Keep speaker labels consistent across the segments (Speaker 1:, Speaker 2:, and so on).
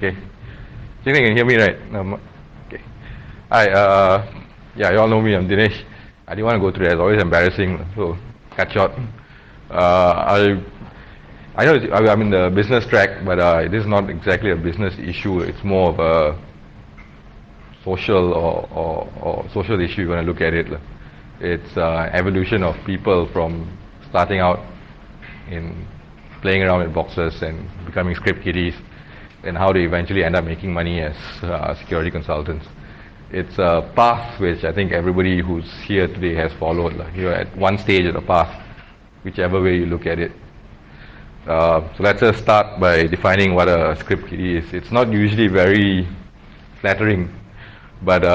Speaker 1: Okay. You can hear me, right? Okay. Hi. Yeah, you all know me. I'm Dinesh. I didn't want to go through that. It's always embarrassing. So, cut short. I know I'm in the business track, but it is not exactly a business issue. It's more of a social or social issue. You want to look at it. It's evolution of people from starting out in playing around with boxes and becoming script kiddies, and how they eventually end up making money as security consultants. It's a path which I think everybody who's here today has followed. You're at one stage of the path, whichever way you look at it. So let's just start by defining what a script kiddie is. It's not usually very flattering, but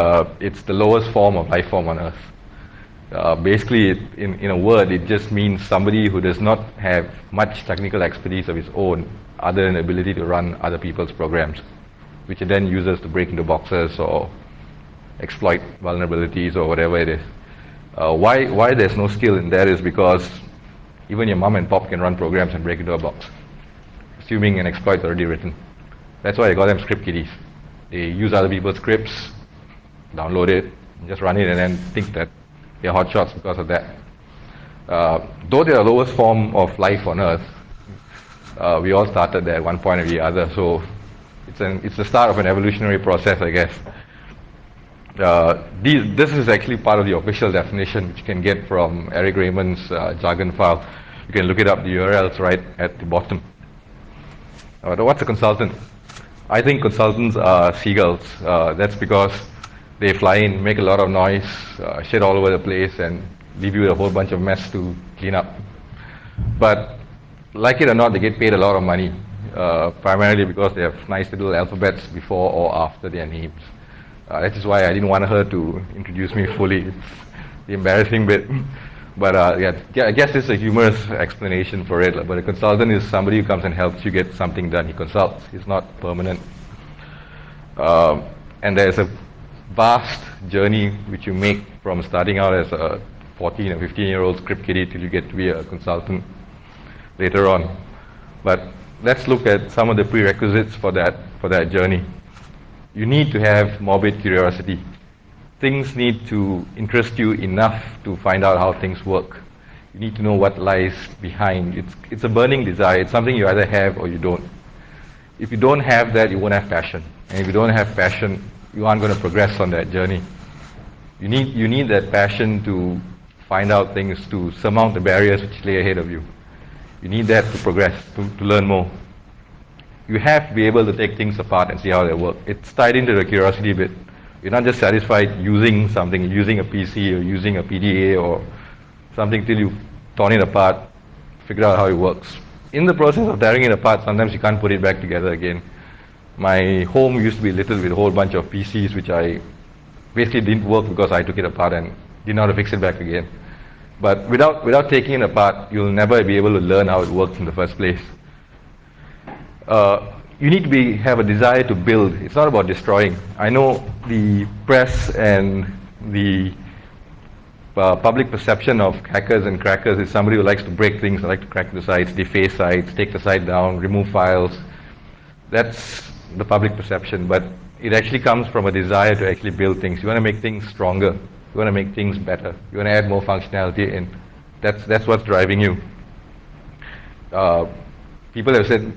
Speaker 1: it's the lowest form of life form on Earth. Basically, in a word, it just means somebody who does not have much technical expertise of his own, other than the ability to run other people's programs, which it then uses to break into boxes or exploit vulnerabilities or whatever it is. Why there's no skill in that is because even your mom and pop can run programs and break into a box, assuming an exploit is already written. That's why I call them script kiddies. They use other people's scripts, download it, just run it, and then think that they're hot shots because of that. Though they're the lowest form of life on Earth, we all started there at one point or the other, so it's the start of an evolutionary process, I guess. This is actually part of the official definition, which you can get from Eric Raymond's jargon file. You can look it up, the URL's right at the bottom. What's a consultant? I think consultants are seagulls. That's because they fly in, make a lot of noise, shit all over the place, and leave you with a whole bunch of mess to clean up. But like it or not, they get paid a lot of money, primarily because they have nice little alphabets before or after their names. That is why I didn't want her to introduce me fully. It's the embarrassing bit. But yeah, I guess it's a humorous explanation for it. But a consultant is somebody who comes and helps you get something done. He consults. He's not permanent. And there's a vast journey which you make from starting out as a 14 or 15-year-old script kiddie till you get to be a consultant later on. But let's look at some of the prerequisites for that journey. You need to have morbid curiosity. Things need to interest you enough to find out how things work. You need to know what lies behind. It's a burning desire. It's something you either have or you don't. If you don't have that, you won't have passion. And if you don't have passion, you aren't going to progress on that journey. You need that passion to find out things, to surmount the barriers which lay ahead of you. You need that to progress, to learn more. You have to be able to take things apart and see how they work. It's tied into the curiosity bit. You're not just satisfied using something, using a PC or using a PDA or something till you've torn it apart, figure out how it works. In the process of tearing it apart, sometimes you can't put it back together again. My home used to be littered with a whole bunch of PCs which I basically didn't work because I took it apart and didn't know how to fix it back again. But without taking it apart, you'll never be able to learn how it works in the first place. You need to have a desire to build. It's not about destroying. I know the press and the public perception of hackers and crackers is somebody who likes to break things, like to crack the sites, deface sites, take the site down, remove files. That's the public perception, but it actually comes from a desire to actually build things. You want to make things stronger. You want to make things better. You want to add more functionality in. That's what's driving you. People have said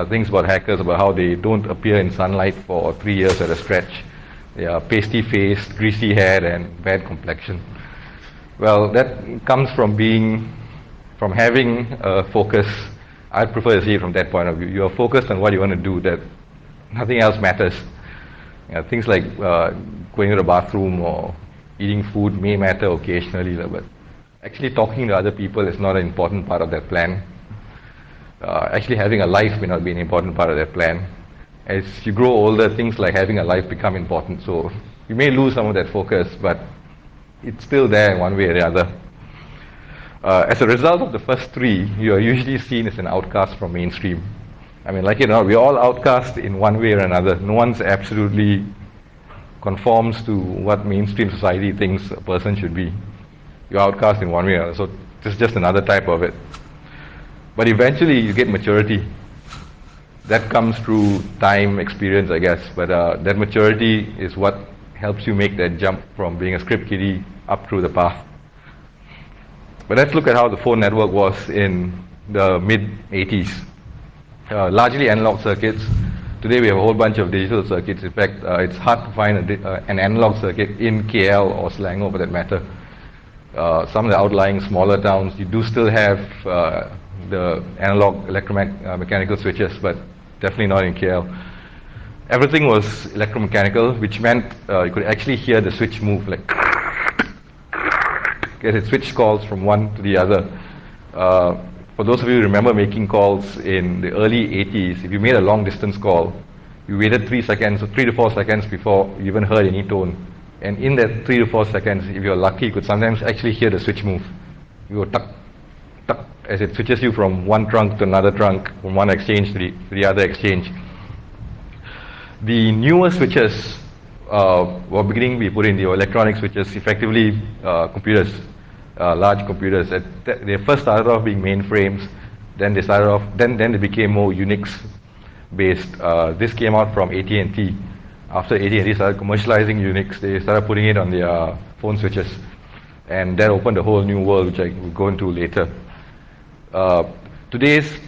Speaker 1: things about hackers, about how they don't appear in sunlight for 3 years at a stretch. They are pasty-faced, greasy-haired, and bad complexion. Well, that comes from having a focus. I prefer to see it from that point of view. You are focused on what you want to do, that nothing else matters. Things like going to the bathroom or eating food may matter occasionally, but actually talking to other people is not an important part of that plan. Actually having a life may not be an important part of that plan. As you grow older, things like having a life become important. So you may lose some of that focus, but it's still there in one way or the other. As a result of the first three, you are usually seen as an outcast from mainstream. I mean, like it or not, we're all outcast in one way or another. No one's absolutely conforms to what mainstream society thinks a person should be. You're outcast in one way or another, so this is just another type of it. But eventually you get maturity. that comes through time, experience, I guess. But that maturity is what helps you make that jump from being a script kiddie up through the path. But let's look at how the phone network was in the mid-80s. Largely analog circuits. Today we have a whole bunch of digital circuits. In fact, it's hard to find an analog circuit in KL or Selangor for that matter. Some of the outlying smaller towns, you do still have the analog electromechanical switches, but definitely not in KL. Everything was electromechanical, which meant you could actually hear the switch move, like as it switched calls from one to the other. For those of you who remember making calls in the early 80s, if you made a long distance call, you waited 3 seconds, or 3 to 4 seconds before you even heard any tone. And in that 3 to 4 seconds, if you're lucky, you could sometimes actually hear the switch move. You go tuck, tuck, as it switches you from one trunk to another trunk, from one exchange to the other exchange. The newer switches were beginning to be put in, the electronic switches, effectively computers, large computers. They first started off being mainframes, then they became more Unix based. This came out from AT&T. After AT&T started commercializing Unix, they started putting it on their phone switches, and that opened a whole new world, which I will go into later. Today's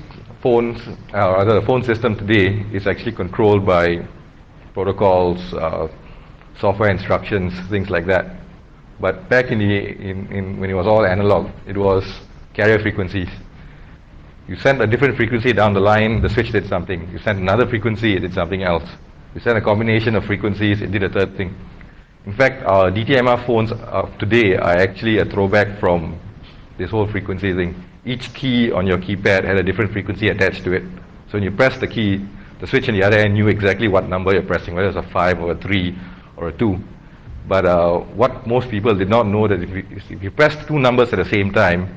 Speaker 1: phones, or rather the phone system today, is actually controlled by protocols, software instructions, things like that. But back when it was all analog, it was carrier frequencies. You sent a different frequency down the line, the switch did something. You sent another frequency, it did something else. You sent a combination of frequencies, it did a third thing. In fact, our DTMR phones of today are actually a throwback from this whole frequency thing. Each key on your keypad had a different frequency attached to it. So when you press the key, the switch on the other end knew exactly what number you're pressing, whether it's a 5 or a 3 or a 2. But what most people did not know, that if you pressed two numbers at the same time,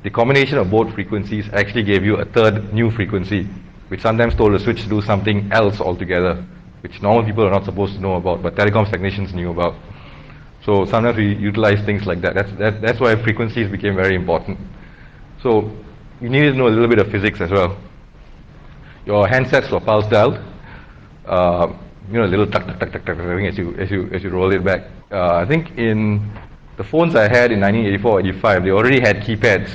Speaker 1: the combination of both frequencies actually gave you a third new frequency, which sometimes told the switch to do something else altogether, which normal people are not supposed to know about, but telecoms technicians knew about. So sometimes we utilize things like that. That's why frequencies became very important. So you needed to know a little bit of physics as well. Your handsets were pulse dialed. A little tuck tuck tuck tuck tuck as you roll it back. I think in the phones I had in 1984, 85, they already had keypads,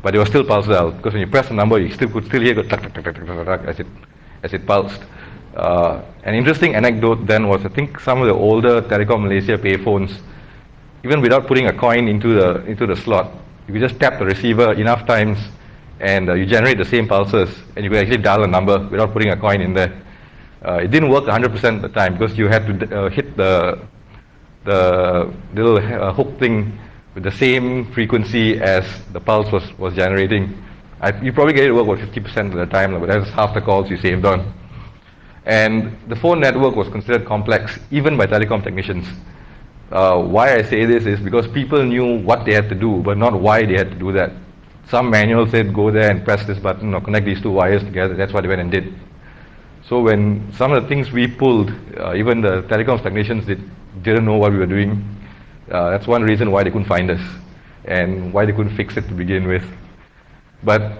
Speaker 1: but they were still pulse dialed, because when you press a number, you could still hear the tuck tuck tuck tuck tuck tuck as it pulsed. An interesting anecdote then was, I think some of the older Telecom Malaysia payphones, even without putting a coin into the slot, you could just tap the receiver enough times, and you generate the same pulses, and you could actually dial a number without putting a coin in there. It didn't work 100% of the time, because you had to hit the little hook thing with the same frequency as the pulse was generating. You probably get it to work about 50% of the time, but that's half the calls you saved on. And the phone network was considered complex, even by telecom technicians. Why I say this is because people knew what they had to do, but not why they had to do that. Some manual said go there and press this button or connect these two wires together. That's what they went and did. So when some of the things we pulled, even the telecoms technicians didn't know what we were doing. That's one reason why they couldn't find us, and why they couldn't fix it to begin with. But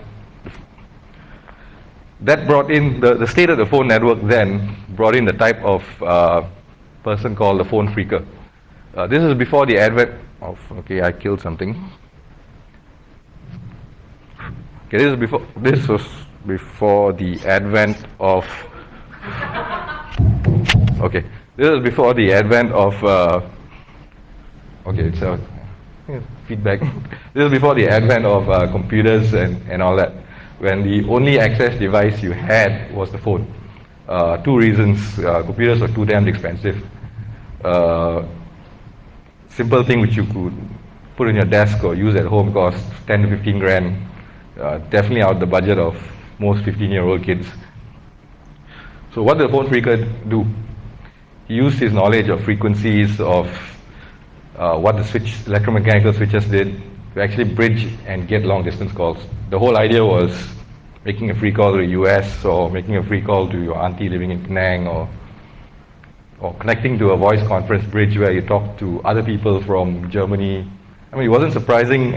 Speaker 1: that brought in, the state of the phone network then brought in the type of person called the phone phreaker. This is before the advent of, okay, I killed something. Okay, this was before the advent of, okay, this is before the advent of, okay, it's feedback. This is before the advent of computers and all that, when the only access device you had was the phone. Two reasons: computers were too damned expensive. Simple thing which you could put on your desk or use at home cost 10 to 15 grand. Definitely out the budget of most 15-year-old kids. So what did the phone phreaker do? He used his knowledge of frequencies, of what the electromechanical switches did, to actually bridge and get long distance calls. The whole idea was making a free call to the US, or making a free call to your auntie living in Penang, or connecting to a voice conference bridge where you talk to other people from Germany. I mean, it wasn't surprising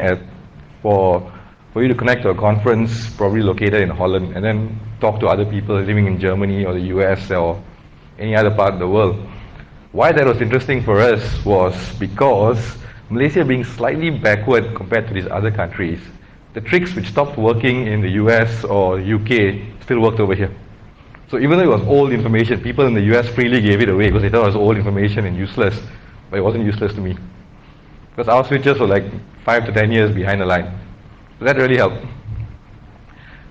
Speaker 1: for for you to connect to a conference probably located in Holland and then talk to other people living in Germany or the US or any other part of the world. Why that was interesting for us was because Malaysia being slightly backward compared to these other countries, the tricks which stopped working in the US or UK still worked over here. So even though it was old information, people in the US freely gave it away because they thought it was old information and useless, but it wasn't useless to me. Because our switches were like 5 to 10 years behind the line. So that really helped.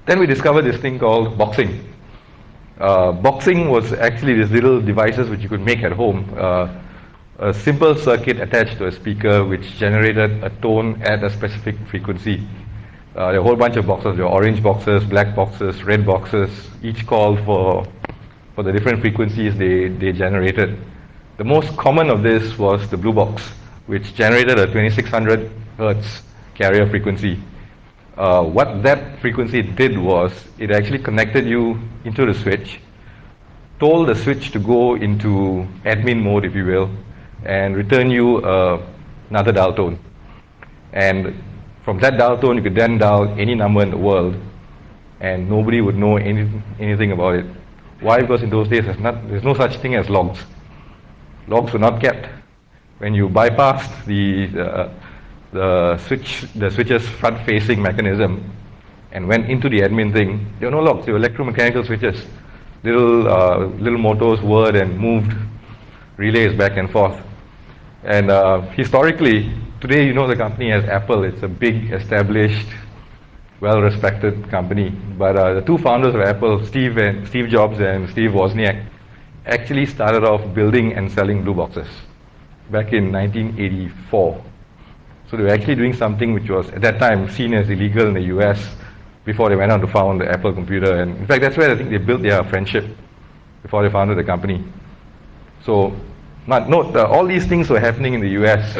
Speaker 1: Then we discovered this thing called boxing. Boxing was actually these little devices which you could make at home. A simple circuit attached to a speaker which generated a tone at a specific frequency. There are a whole bunch of boxes. There are orange boxes, black boxes, red boxes, each called for the different frequencies they generated. The most common of this was the blue box, which generated a 2600 hertz carrier frequency. What that frequency did was it actually connected you into the switch, told the switch to go into admin mode, if you will, and return you another dial tone. And from that dial tone, you could then dial any number in the world, and nobody would know anything about it. Why? Because in those days, there's no such thing as logs. Logs were not kept. When you bypassed the switch's front-facing mechanism and went into the admin thing, there were no logs. They were electromechanical switches. Little motors whirred and moved relays back and forth. And historically, today you know the company as Apple. It's a big, established, well-respected company. But the two founders of Apple, Steve Jobs and Steve Wozniak, actually started off building and selling blue boxes back in 1984. So they were actually doing something which was, at that time, seen as illegal in the US before they went on to found the Apple computer. And in fact, that's where I think they built their friendship before they founded the company. So, note, all these things were happening in the US.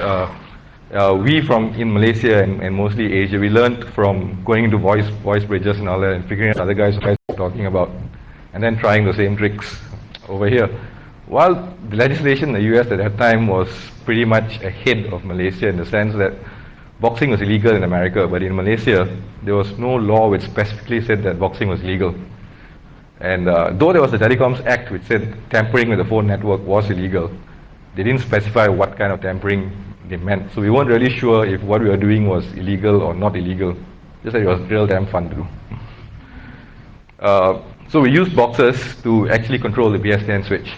Speaker 1: We in Malaysia and mostly Asia, we learned from going into voice bridges and all that and figuring out other guys were talking about, and then trying the same tricks over here. While the legislation in the US at that time was pretty much ahead of Malaysia in the sense that boxing was illegal in America, but in Malaysia, there was no law which specifically said that boxing was legal. And though there was the Telecoms Act which said tampering with the phone network was illegal, they didn't specify what kind of tampering they meant. So we weren't really sure if what we were doing was illegal or not illegal. Just that it was real damn fun to do. So we used boxes to actually control the BS10 switch.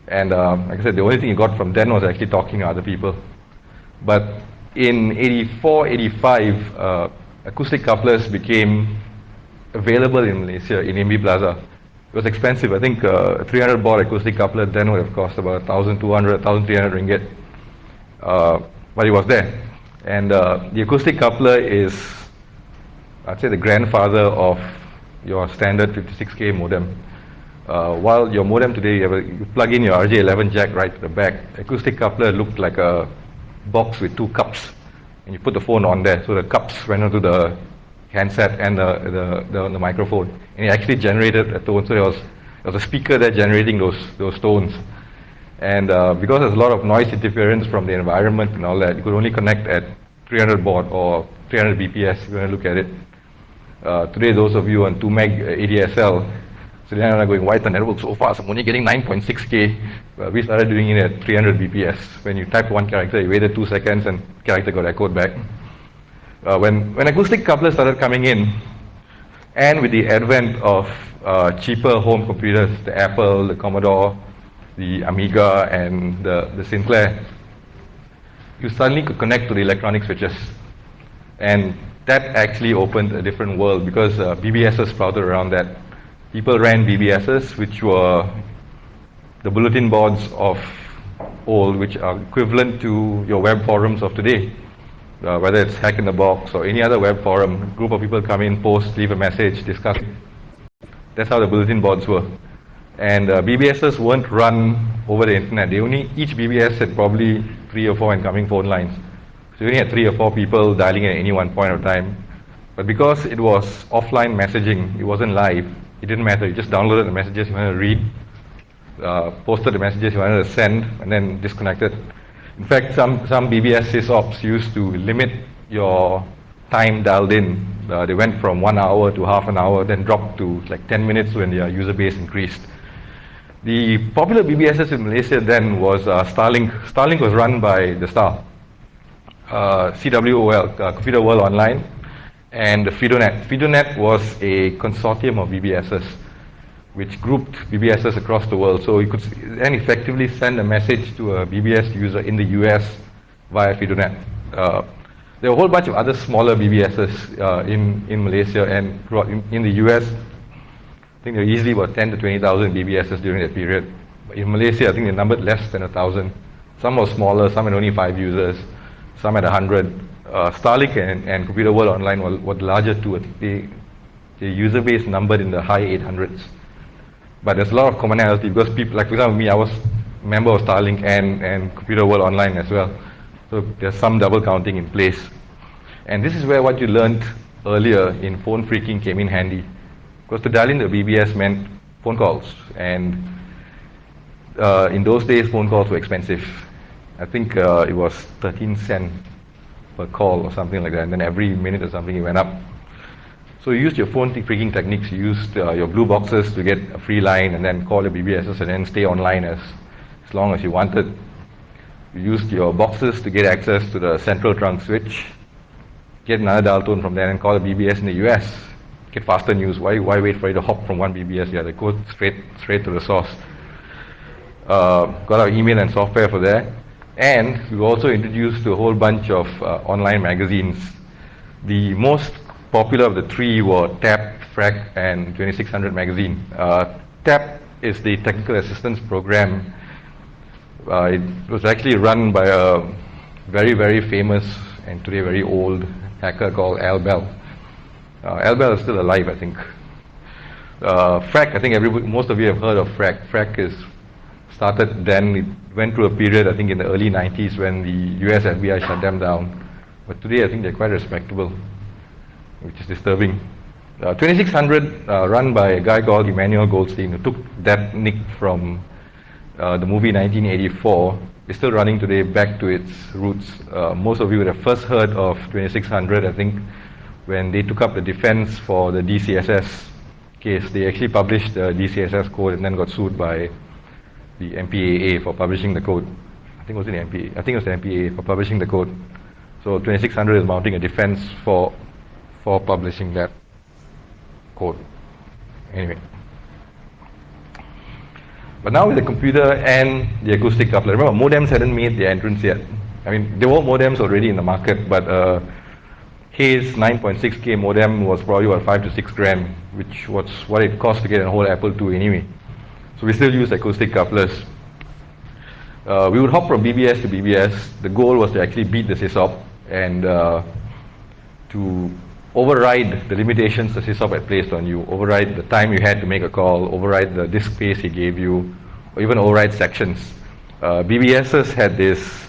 Speaker 1: And like I said, the only thing you got from then was actually talking to other people. But in 84, 85, acoustic couplers became available in Malaysia in MB Plaza. It was expensive. I think a 300 baud acoustic coupler then would have cost about 1,200, 1,300 ringgit. But it was there. And the acoustic coupler is, I'd say, the grandfather of your standard 56K modem. While your modem today, you plug in your RJ11 jack right to the back, acoustic coupler looked like a box with two cups, and you put the phone on there, so the cups went onto the handset and the microphone, and it actually generated a tone. So there was a speaker there generating those tones, and because there's a lot of noise interference from the environment and all that, you could only connect at 300 baud or 300 BPS if you want to look at it. Today, those of you on 2 meg ADSL, so then I'm going, why is the network so fast? I'm only getting 9.6K. We started doing it at 300 BPS. When you typed one character, you waited 2 seconds and character got echoed back. When acoustic couplers started coming in, and with the advent of cheaper home computers, the Apple, the Commodore, the Amiga, and the Sinclair, you suddenly could connect to the electronic switches. And that actually opened a different world because BBSs sprouted around that. People ran BBSs, which were the bulletin boards of old, which are equivalent to your web forums of today. Whether it's Hack in the Box or any other web forum, a group of people come in, post, leave a message, discuss. That's how the bulletin boards were. And BBSs weren't run over the internet. Each BBS had probably 3 or 4 incoming phone lines. So you only had 3 or 4 people dialing in at any one point of time. But because it was offline messaging, it wasn't live, it didn't matter. You just downloaded the messages you wanted to read, posted the messages you wanted to send, and then disconnected. In fact, some BBS sysops used to limit your time dialed in. They went from 1 hour to half an hour, then dropped to like 10 minutes when their user base increased. The popular BBSs in Malaysia then was Starlink. Starlink was run by the Star, CWOL, Computer World Online, and FidoNet. FidoNet was a consortium of BBSs, which grouped BBSs across the world. So you could then effectively send a message to a BBS user in the US via FidoNet. There were a whole bunch of other smaller BBSs in Malaysia and in the US. I think there were easily about 10 to 20,000 BBSs during that period. In Malaysia, I think they numbered less than 1,000. Some were smaller, some had only 5 users, some had 100. Starlink and Computer World Online were the larger two. I think the user base numbered in the high 800s. But there's a lot of commonality because people, like for example me, I was a member of Starlink and Computer World Online as well. So there's some double counting in place. And this is where what you learned earlier in phone phreaking came in handy. Because to dial in the BBS meant phone calls. And in those days, phone calls were expensive. I think it was 13 cents per call or something like that. And then every minute or something it went up. So you used your phone phreaking techniques. You used your blue boxes to get a free line and then call your BBSs and then stay online as long as you wanted. You used your boxes to get access to the central trunk switch, get another dial tone from there and call a BBS in the US, get faster news. Why wait for you to hop from one BBS? You had to go straight to the source. Got our email and software for that. And we also introduced a whole bunch of online magazines. The most popular of the three were TAP, FRAC, and 2600 magazine. TAP is the Technical Assistance Program. It was actually run by a very, very famous and today very old hacker called Al Bell. Al Bell is still alive, I think. FRAC, I think most of you have heard of FRAC. FRAC is started then, it went through a period, I think in the early 90s when the US FBI shut them down. But today I think they're quite respectable, which is disturbing. 2600, run by a guy called Emmanuel Goldstein, who took that nick from the movie 1984, is still running today back to its roots. Most of you would have first heard of 2600, I think, when they took up the defense for the DCSS case. They actually published the DCSS code and then got sued by the MPAA for publishing the code. I think it was the MPAA for publishing the code. So 2600 is mounting a defense for publishing that code. Anyway. But now with the computer and the acoustic coupler, remember modems hadn't made their entrance yet. I mean, there were modems already in the market, but Hayes 9.6K modem was probably about 5 to 6 grand, which was what it cost to get a whole Apple II anyway. So we still use acoustic couplers. We would hop from BBS to BBS. The goal was to actually beat the sysop and to override the limitations the sysop had placed on you, override the time you had to make a call, override the disk space he gave you, or even override sections. BBSs had this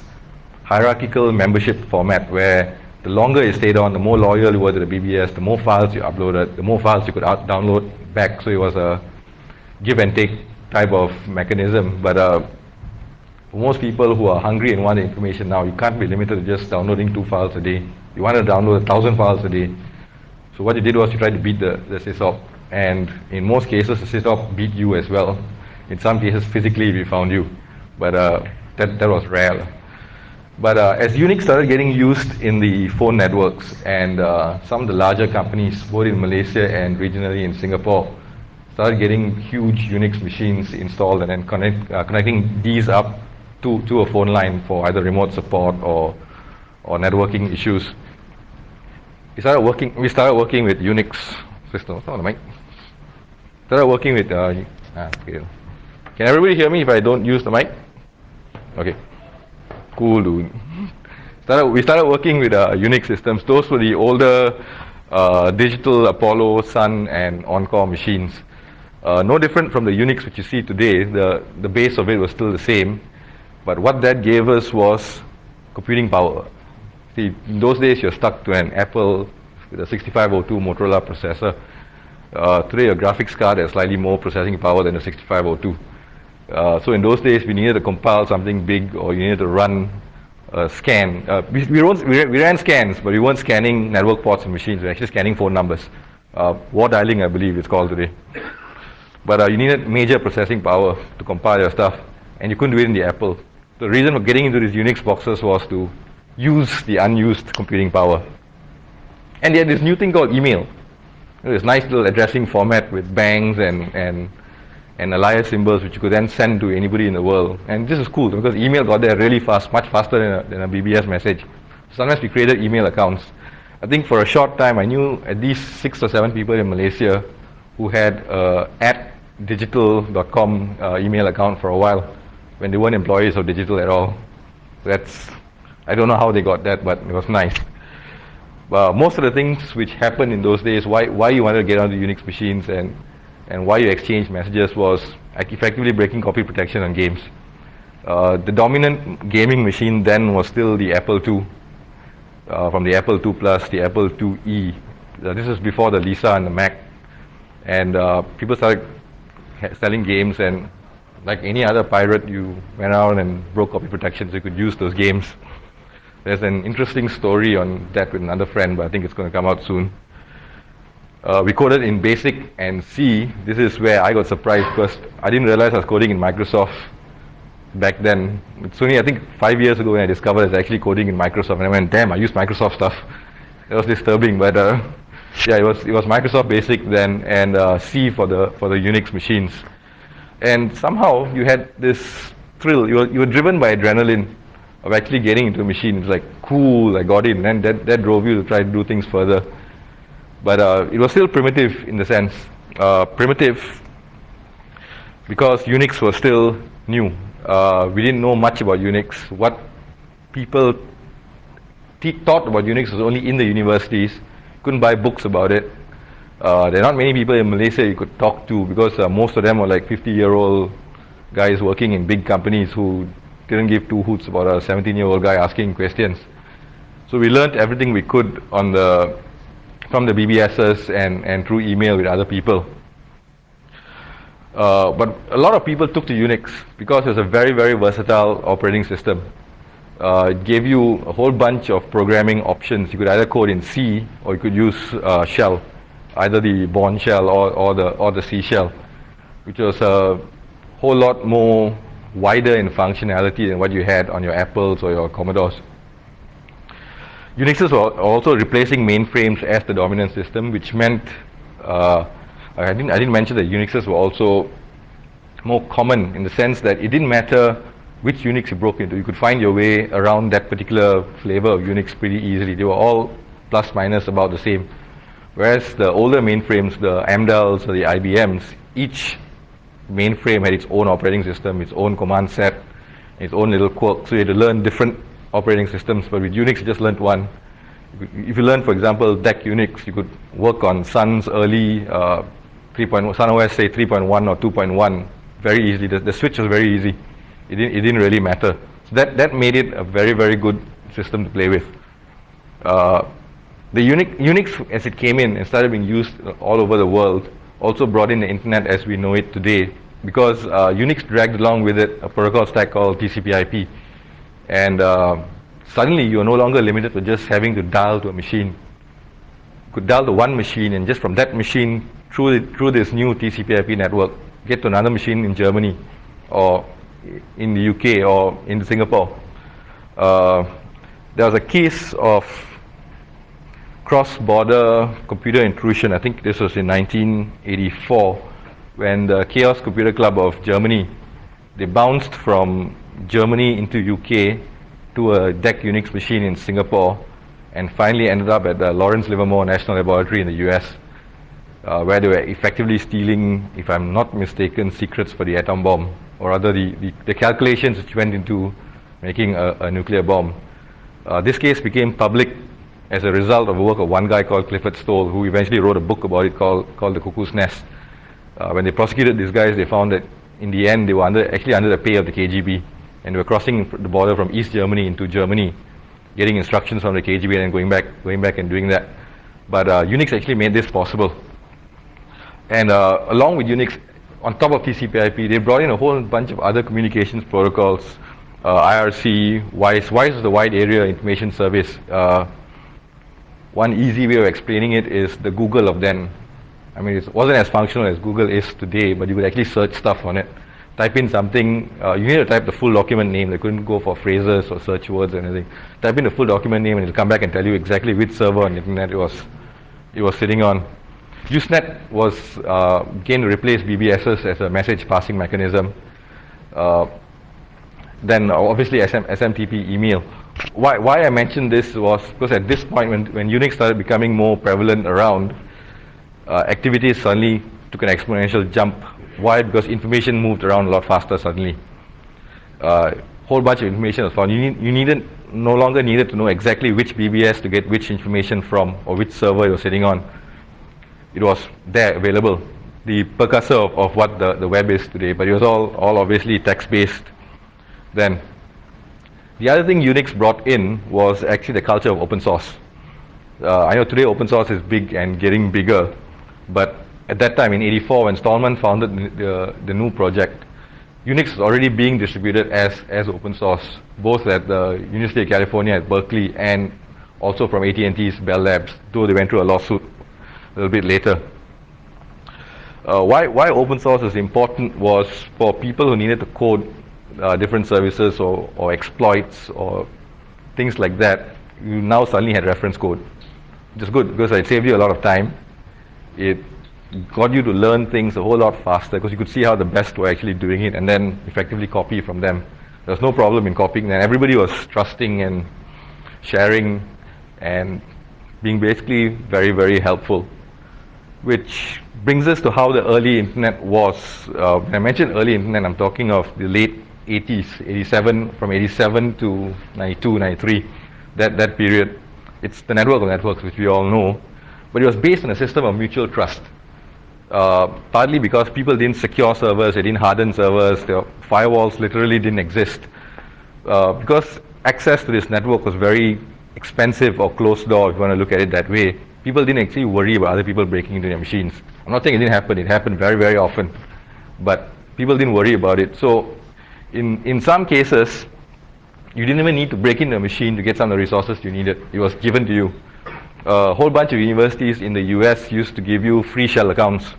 Speaker 1: hierarchical membership format where the longer you stayed on, the more loyal you were to the BBS, the more files you uploaded, the more files you could download back. So it was a give and take type of mechanism. But for most people who are hungry and want the information now, you can't be limited to just downloading 2 files a day. You want to download 1,000 files a day. So what you did was you tried to beat the sysop, and in most cases the sysop beat you as well. In some cases physically we found you, but that was rare. But as Unix started getting used in the phone networks, and some of the larger companies both in Malaysia and regionally in Singapore started getting huge Unix machines installed and then connecting these up to a phone line for either remote support or networking issues. We started working with Unix systems. Oh, the mic. Started working with okay. Can everybody hear me if I don't use the mic? Okay. Cool, dude. We started working with Unix systems. Those were the older digital Apollo, Sun, and Encore machines. No different from the Unix which you see today. The base of it was still the same, but what that gave us was computing power. See, in those days you're stuck to an Apple with a 6502 Motorola processor. Today a graphics card has slightly more processing power than a 6502. So in those days we needed to compile something big, or you needed to run scan. We ran scans, but we weren't scanning network ports and machines. We were actually scanning phone numbers. War dialing, I believe it's called today. But you needed major processing power to compile your stuff, and you couldn't do it in the Apple. The reason for getting into these Unix boxes was to use the unused computing power. And they had this new thing called email. This nice little addressing format with bangs and alias symbols, which you could then send to anybody in the world. And this is cool because email got there really fast, much faster than a BBS message. Sometimes we created email accounts. I think for a short time I knew at least 6 or 7 people in Malaysia who had at digital.com email account for a while when they weren't employees of digital at all. I don't know how they got that, but it was nice. Most of the things which happened in those days, why you wanted to get onto Unix machines and why you exchange messages was effectively breaking copy protection on games. The dominant gaming machine then was still the Apple II, from the Apple II Plus, the Apple IIe. This is before the Lisa and the Mac. And people started selling games, and like any other pirate, you went around and broke copy protection so you could use those games. There's an interesting story on that with another friend, but I think it's going to come out soon. We coded in BASIC and C. This is where I got surprised because I didn't realize I was coding in Microsoft back then. It's only, I think, 5 years ago when I discovered I was actually coding in Microsoft, and I went, damn, I used Microsoft stuff. It was disturbing, but yeah, it was Microsoft BASIC then, and C for the Unix machines. And somehow you had this thrill. You were driven by adrenaline of actually getting into a machine. It's like, cool, I got in, and that drove you to try to do things further. But it was still primitive in the sense. Primitive because Unix was still new. We didn't know much about Unix. What people taught about Unix was only in the universities. Couldn't buy books about it. There are not many people in Malaysia you could talk to because most of them were like 50-year-old guys working in big companies who didn't give two hoots about a 17-year-old guy asking questions. So we learned everything we could from the BBSs and through email with other people. But a lot of people took to Unix because it was a very, very versatile operating system. It gave you a whole bunch of programming options. You could either code in C or you could use shell, either the Bourne shell or the C shell, which was a whole lot more wider in functionality than what you had on your Apples or your Commodores. Unixes were also replacing mainframes as the dominant system, which meant I didn't mention that Unixes were also more common in the sense that it didn't matter which Unix you broke into. You could find your way around that particular flavor of Unix pretty easily. They were all plus minus about the same. Whereas the older mainframes, the Amdals or the IBMs, each mainframe had its own operating system, its own command set, its own little quirk. So you had to learn different operating systems, but with Unix you just learned one. If you learn, for example, DEC Unix, you could work on Sun's early 3.1, Sun OS say 3.1 or 2.1 very easily. The switch was very easy. It didn't really matter. So that made it a very, very good system to play with. The Unix as it came in and started being used all over the world also brought in the internet as we know it today, because Unix dragged along with it a protocol stack called TCP/IP, and suddenly you are no longer limited to just having to dial to a machine. You could dial to one machine, and just from that machine through this new TCP/IP network get to another machine in Germany or in the UK or in Singapore. There was a case of cross-border computer intrusion. I think this was in 1984 when the Chaos Computer Club of Germany, they bounced from Germany into UK to a DEC Unix machine in Singapore and finally ended up at the Lawrence Livermore National Laboratory in the US, where they were effectively stealing, if I'm not mistaken, secrets for the atom bomb, or rather the calculations which went into making a nuclear bomb. This case became public as a result of the work of one guy called Clifford Stoll, who eventually wrote a book about it called The Cuckoo's Nest. When they prosecuted these guys, they found that in the end they were actually under the pay of the KGB, and they were crossing the border from East Germany into Germany, getting instructions from the KGB and going back and doing that. But Unix actually made this possible. And along with Unix, on top of TCP/IP, they brought in a whole bunch of other communications protocols. IRC, WISE. WISE is the Wide Area Information Service. One easy way of explaining it is the Google of then. I mean, it wasn't as functional as Google is today, but you could actually search stuff on it. Type in something, you need to type the full document name. They couldn't go for phrases or search words or anything. Type in the full document name and it'll come back and tell you exactly which server on the internet it was sitting on. Usenet was again to replace BBSs as a message passing mechanism. Then obviously SMTP email. Why I mentioned this was because at this point when Unix started becoming more prevalent around, activities suddenly took an exponential jump. Why? Because information moved around a lot faster suddenly. Whole bunch of information was found. You no longer needed to know exactly which BBS to get which information from or which server you're sitting on. It was there available. The precursor of what the web is today, but it was all obviously text-based then. The other thing Unix brought in was actually the culture of open source. I know today open source is big and getting bigger, but at that time in '84 when Stallman founded the GNU project, Unix was already being distributed as open source, both at the University of California at Berkeley and also from AT&T's Bell Labs, though they went through a lawsuit a little bit later. Why open source is important was for people who needed to code different services or exploits or things like that. You now suddenly had reference code, which is good because it saved you a lot of time. It got you to learn things a whole lot faster because you could see how the best were actually doing it and then effectively copy from them. There was no problem in copying, and everybody was trusting and sharing and being basically very, very helpful. Which brings us to how the early internet was. When I mentioned early internet, I'm talking of the late 80s, from 87 to 92, 93, that period. It's the network of networks, which we all know, but it was based on a system of mutual trust. Partly because people didn't secure servers, they didn't harden servers, the firewalls literally didn't exist. Because access to this network was very expensive or closed door, if you want to look at it that way, people didn't actually worry about other people breaking into their machines. I'm not saying it didn't happen, it happened very, very often, but people didn't worry about it. So in some cases, you didn't even need to break into a machine to get some of the resources you needed. It was given to you. A whole bunch of universities in the US used to give you free shell accounts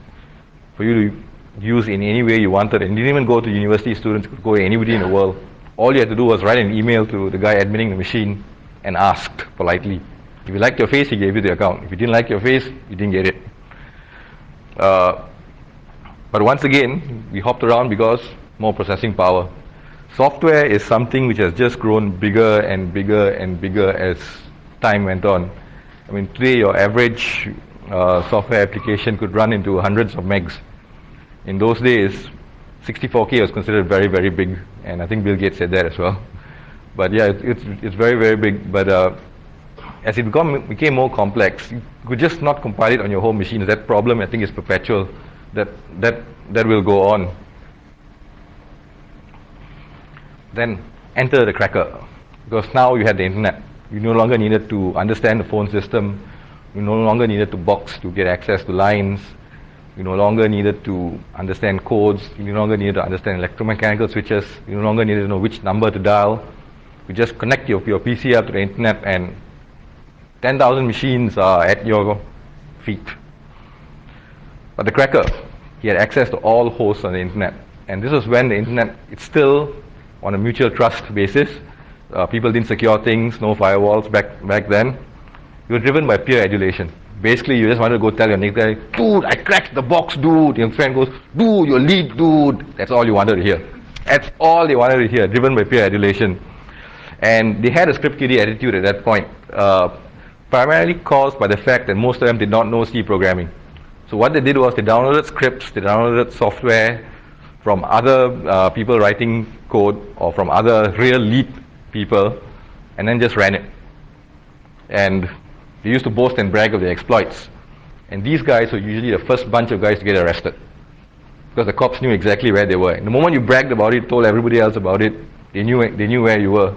Speaker 1: for you to use in any way you wanted, and you didn't even go to university students, you could go to anybody in the world. All you had to do was write an email to the guy admitting the machine and asked politely. If you liked your face, he gave you the account. If you didn't like your face, you didn't get it. But once again, we hopped around because more processing power. Software is something which has just grown bigger and bigger and bigger as time went on. I mean, today your average software application could run into hundreds of megs. In those days, 64K was considered very, very big, and I think Bill Gates said that as well. But yeah, it's very, very big. But as it became more complex, you could just not compile it on your home machine. That problem, I think, is perpetual. That will go on. Then enter the cracker, because now you had the internet. You no longer needed to understand the phone system. You no longer needed to box to get access to lines. You no longer needed to understand codes. You no longer needed to understand electromechanical switches. You no longer needed to know which number to dial. You just connect your PC up to the internet and 10,000 machines are at your feet. But the cracker, he had access to all hosts on the internet. And this was when the internet, it's still on a mutual trust basis. People didn't secure things, no firewalls back then. You were driven by peer adulation. Basically, you just wanted to go tell your next guy, dude, I cracked the box, dude. Your friend goes, dude, your lead, dude. That's all you wanted to hear. That's all they wanted to hear, driven by peer adulation. And they had a script kiddie attitude at that point, primarily caused by the fact that most of them did not know C programming. So what they did was they downloaded scripts, they downloaded software from other people writing code or from other real lead people, and then just ran it. And they used to boast and brag of their exploits. And these guys were usually the first bunch of guys to get arrested, because the cops knew exactly where they were. And the moment you bragged about it, told everybody else about it, they knew where you were.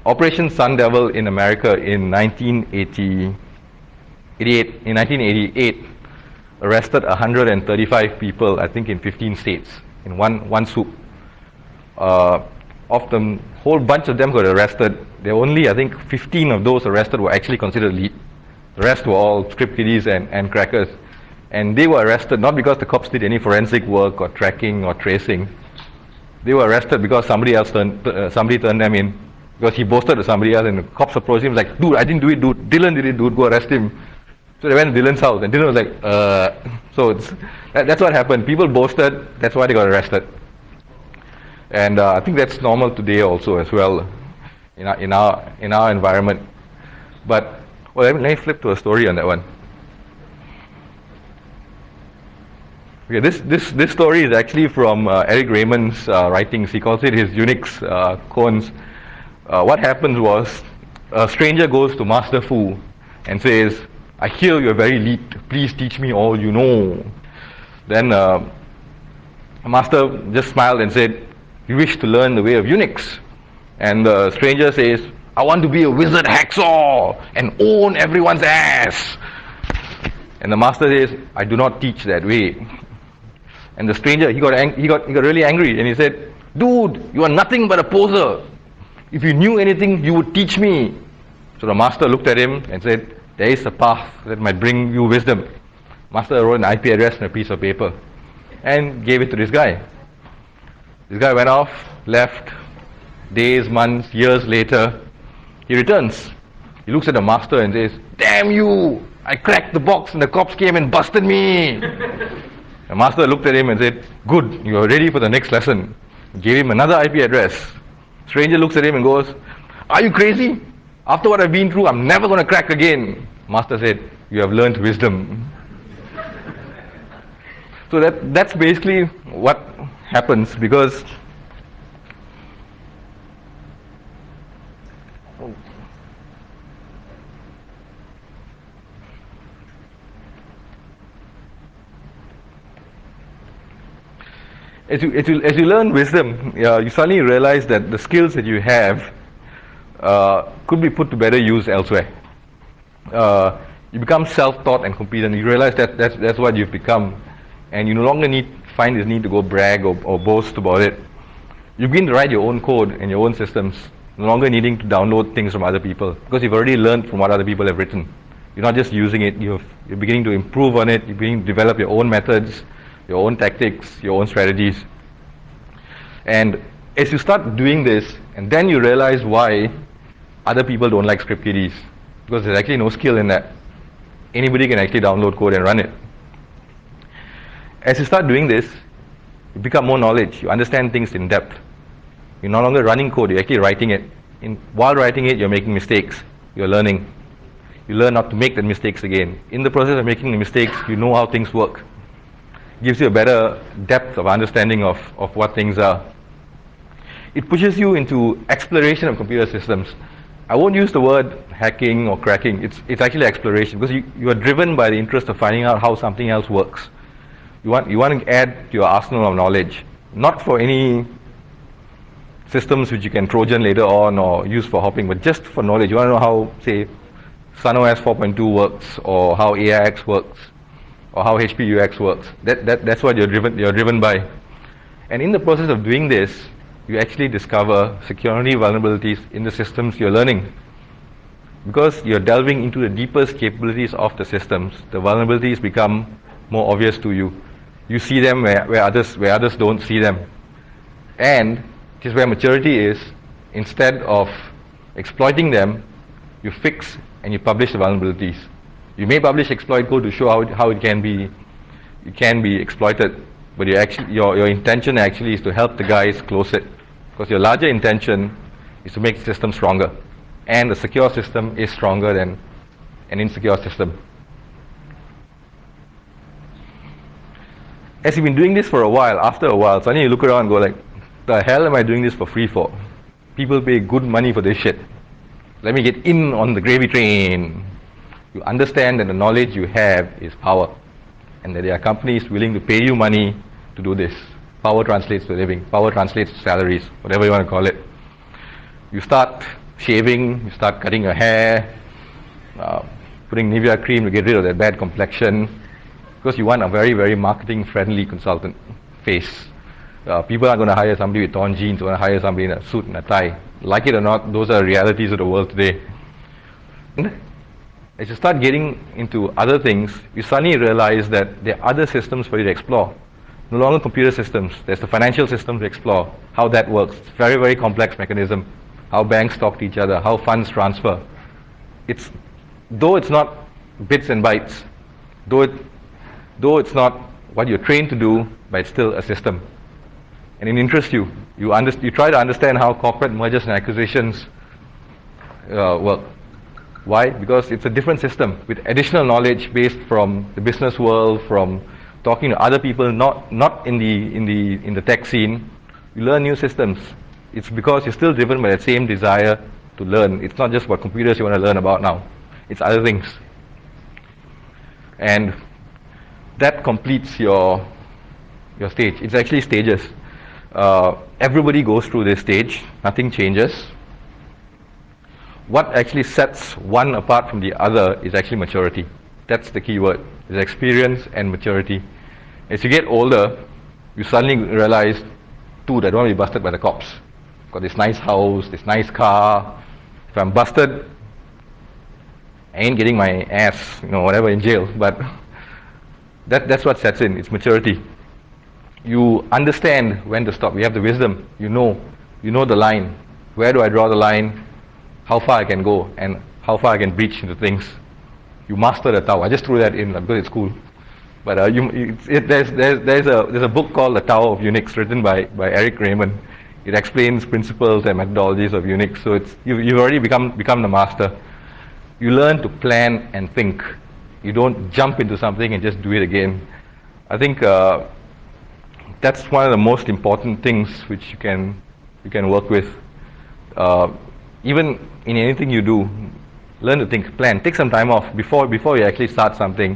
Speaker 1: Operation Sun Devil in America in 1988 arrested 135 people, I think in 15 states, in one swoop. of the whole bunch of them got arrested, there were only, I think, 15 of those arrested were actually considered lead. The rest were all script kiddies and crackers. And they were arrested not because the cops did any forensic work or tracking or tracing. They were arrested because somebody turned them in. Because he boasted to somebody else and the cops approached him like, dude, I didn't do it, dude. Dylan did it, dude. Go arrest him. So they went to Dylan's house and Dylan was like, So that's what happened. People boasted, that's why they got arrested. And I think that's normal today also as well in our environment. But let me flip to a story on that one. Okay, this story is actually from Eric Raymond's writings. He calls it his Unix cones. What happened was a stranger goes to Master Fu and says, I hear you're very elite. Please teach me all you know. Then Master just smiled and said, you wish to learn the way of Unix. And the stranger says, I want to be a wizard hacksaw and own everyone's ass. And the master says, I do not teach that way. And the stranger, he got really angry and he said, dude, you are nothing but a poser. If you knew anything, you would teach me. So the master looked at him and said, there is a path that might bring you wisdom. Master wrote an IP address on a piece of paper and gave it to this guy. This guy went off, left. Days, months, years later, he returns. He looks at the master and says, damn you, I cracked the box and the cops came and busted me. The master looked at him and said, good, you are ready for the next lesson. Gave him another IP address. Stranger looks at him and goes, are you crazy? After what I've been through, I'm never going to crack again. Master said, you have learned wisdom. So that's basically what happens, because as you learn wisdom, you suddenly realize that the skills that you have could be put to better use elsewhere. You become self-taught and competent. You realize that that's what you've become, and you no longer find this need to go brag or boast about it. You begin to write your own code and your own systems, no longer needing to download things from other people, because you've already learned from what other people have written. You're not just using it, you're beginning to improve on it, you're beginning to develop your own methods, your own tactics, your own strategies. And as you start doing this, and then you realize why other people don't like script kiddies, because there's actually no skill in that. Anybody can actually download code and run it. As you start doing this, you become more knowledge, you understand things in depth. You're no longer running code, you're actually writing it. While writing it, you're making mistakes, you're learning. You learn not to make the mistakes again. In the process of making the mistakes, you know how things work. It gives you a better depth of understanding of what things are. It pushes you into exploration of computer systems. I won't use the word hacking or cracking, it's actually exploration, because you are driven by the interest of finding out how something else works. You want to add to your arsenal of knowledge, not for any systems which you can Trojan later on or use for hopping, but just for knowledge. You want to know how, say, SunOS 4.2 works, or how AIX works, or how HPUX works. That's what you're driven by. And in the process of doing this, you actually discover security vulnerabilities in the systems you're learning. Because you're delving into the deepest capabilities of the systems, the vulnerabilities become more obvious to you. You see them where others don't see them. And which is where maturity is. Instead of exploiting them, you fix and you publish the vulnerabilities. You may publish exploit code to show how it can be exploited, but your intention actually is to help the guys close it, because your larger intention is to make the system stronger, and a secure system is stronger than an insecure system. As you've been doing this for a while, after a while, suddenly you look around and go like, the hell am I doing this for free for? People pay good money for this shit. Let me get in on the gravy train. You understand that the knowledge you have is power, and that there are companies willing to pay you money to do this. Power translates to living, power translates to salaries, whatever you want to call it. You start shaving, you start cutting your hair, putting Nivea cream to get rid of that bad complexion, because you want a very, very marketing friendly consultant face. People are going to hire somebody with torn jeans, going to hire somebody in a suit and a tie. Like it or not, those are realities of the world today. As you start getting into other things, you suddenly realize that there are other systems for you to explore. No longer computer systems. There's the financial system to explore, how that works. It's a very, very complex mechanism. How banks talk to each other, how funds transfer. Though it's not bits and bytes, though it's not what you're trained to do, but it's still a system. And it interests you. You try to understand how corporate mergers and acquisitions work. Why? Because it's a different system with additional knowledge based from the business world, from talking to other people, not in the tech scene. You learn new systems. It's because you're still driven by that same desire to learn. It's not just what computers you want to learn about now. It's other things. And that completes your stage. It's actually stages. Everybody goes through this stage. Nothing changes. What actually sets one apart from the other is actually maturity. That's the key word. Is experience and maturity. As you get older, you suddenly realize, dude, I don't want to be busted by the cops. Got this nice house, this nice car. If I'm busted, I ain't getting my ass, whatever, in jail. But that's what sets in. It's maturity. You understand when to stop. You have the wisdom. You know the line. Where do I draw the line? How far I can go and how far I can breach into things. You master the Tao. I just threw that in because it's cool. But there's a book called The Tao of Unix written by Eric Raymond. It explains principles and methodologies of Unix. So you've already become the master. You learn to plan and think. You don't jump into something and just do it again. I think that's one of the most important things which you can work with. Even in anything you do, learn to think, plan. Take some time off before you actually start something.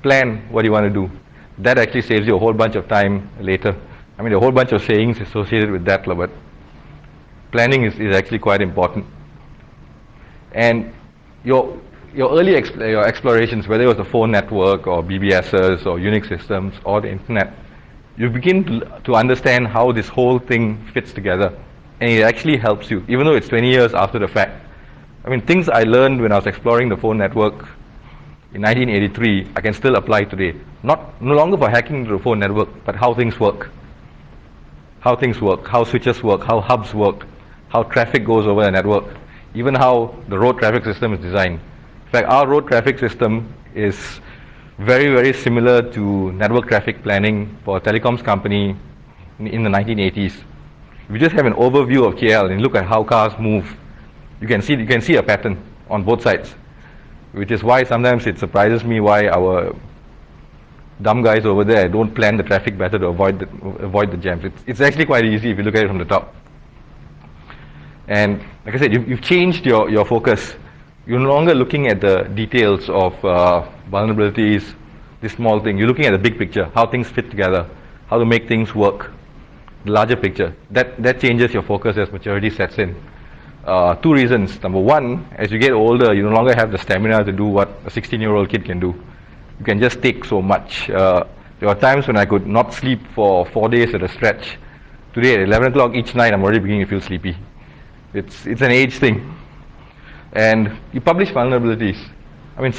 Speaker 1: Plan what you want to do. That actually saves you a whole bunch of time later. I mean, a whole bunch of sayings associated with that, but planning is actually quite important. And your early your explorations, whether it was the phone network or BBSs or Unix systems or the internet, you begin to understand how this whole thing fits together. And it actually helps you, even though it's 20 years after the fact. I mean, things I learned when I was exploring the phone network in 1983, I can still apply today. No longer for hacking the phone network, but how things work. How things work, how switches work, how hubs work, how traffic goes over the network, even how the road traffic system is designed. In fact, our road traffic system is very, very similar to network traffic planning for a telecoms company in the 1980s. If you just have an overview of KL and look at how cars move, you can see a pattern on both sides, which is why sometimes it surprises me why our dumb guys over there don't plan the traffic better to avoid the jams. It's actually quite easy if you look at it from the top. And like I said, you've changed your focus. You're no longer looking at the details of vulnerabilities, this small thing. You're looking at the big picture, how things fit together, how to make things work. The larger picture. That changes your focus as maturity sets in. Two reasons. Number one, as you get older, you no longer have the stamina to do what a 16-year-old kid can do. You can just take so much. There were times when I could not sleep for 4 days at a stretch. Today at 11 o'clock each night, I'm already beginning to feel sleepy. It's an age thing. And you publish vulnerabilities. I mean,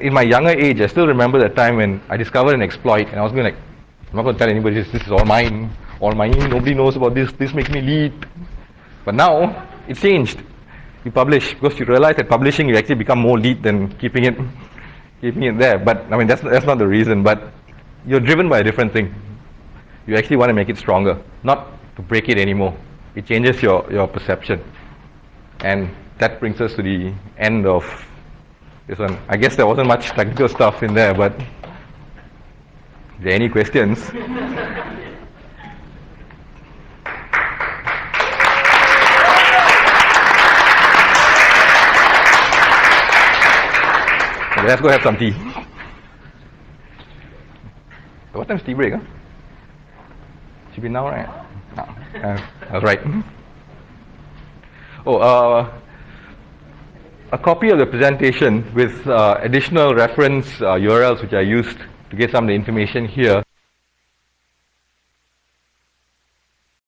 Speaker 1: in my younger age, I still remember that time when I discovered an exploit, and I was going like, I'm not going to tell anybody this is all mine. Nobody knows about this makes me lead. But now, it's changed. You publish, because you realize that publishing, you actually become more lead than keeping it there. But, I mean, that's not the reason, but you're driven by a different thing. You actually want to make it stronger, not to break it anymore. It changes your perception. And that brings us to the end of this one. I guess there wasn't much technical stuff in there, but are there any questions? Okay, let's go have some tea. What time's tea break? Huh? Should be now, right? That's right. A copy of the presentation with additional reference URLs which I used to get some of the information here